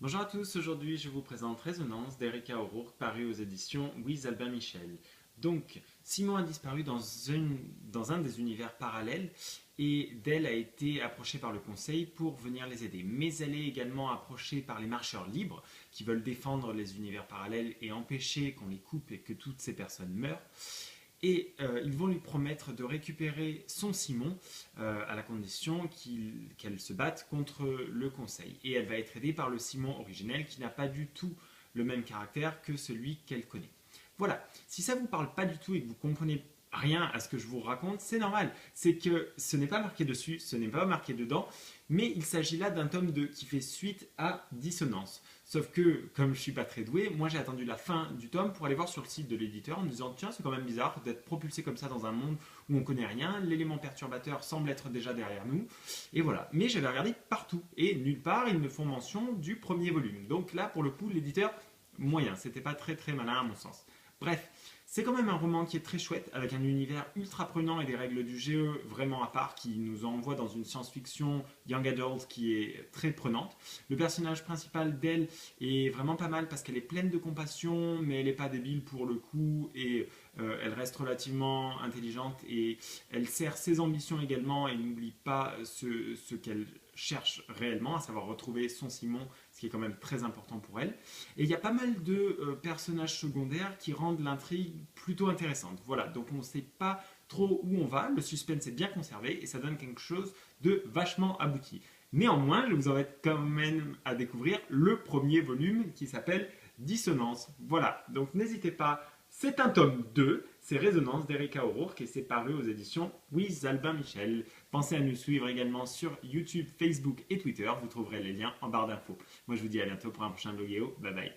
Bonjour à tous, aujourd'hui je vous présente Résonance d'Erika O'Rourke paru aux éditions Louise Albin Michel. Donc, Simon a disparu dans un des univers parallèles et Dell a été approchée par le conseil pour venir les aider. Mais elle est également approchée par les marcheurs libres qui veulent défendre les univers parallèles et empêcher qu'on les coupe et que toutes ces personnes meurent. Et ils vont lui promettre de récupérer son Simon à la condition qu'elle se batte contre le conseil. Et elle va être aidée par le Simon originel qui n'a pas du tout le même caractère que celui qu'elle connaît. Voilà, si ça ne vous parle pas du tout et que vous comprenez rien à ce que je vous raconte, c'est normal. C'est que ce n'est pas marqué dessus, ce n'est pas marqué dedans, mais il s'agit là d'un tome 2 qui fait suite à Dissonance. Sauf que, comme je suis pas très doué, moi j'ai attendu la fin du tome pour aller voir sur le site de l'éditeur en me disant tiens, c'est quand même bizarre d'être propulsé comme ça dans un monde où on connaît rien, l'élément perturbateur semble être déjà derrière nous, et voilà. Mais j'avais regardé partout, et nulle part ils ne font mention du premier volume. Donc là, pour le coup, l'éditeur, moyen, c'était pas très très malin à mon sens. Bref, c'est quand même un roman qui est très chouette, avec un univers ultra prenant et des règles du GE vraiment à part, qui nous envoie dans une science-fiction young adult qui est très prenante. Le personnage principal d'elle est vraiment pas mal parce qu'elle est pleine de compassion, mais elle n'est pas débile pour le coup, et elle reste relativement intelligente, et elle sert ses ambitions également, et n'oublie pas ce qu'elle cherche réellement, à savoir retrouver son Simon, ce qui est quand même très important pour elle. Et il y a pas mal de personnages secondaires qui rendent l'intrigue plutôt intéressante. Voilà, donc on ne sait pas trop où on va, le suspense est bien conservé et ça donne quelque chose de vachement abouti. Néanmoins, je vous invite quand même à découvrir le premier volume qui s'appelle Dissonance. Voilà, donc n'hésitez pas, c'est un tome 2, c'est Résonance d'Erika O'Rourke et c'est paru aux éditions Louise Albin Michel. Pensez à nous suivre également sur YouTube, Facebook et Twitter, vous trouverez les liens en barre d'infos. Moi je vous dis à bientôt pour un prochain Bloguéo, bye bye.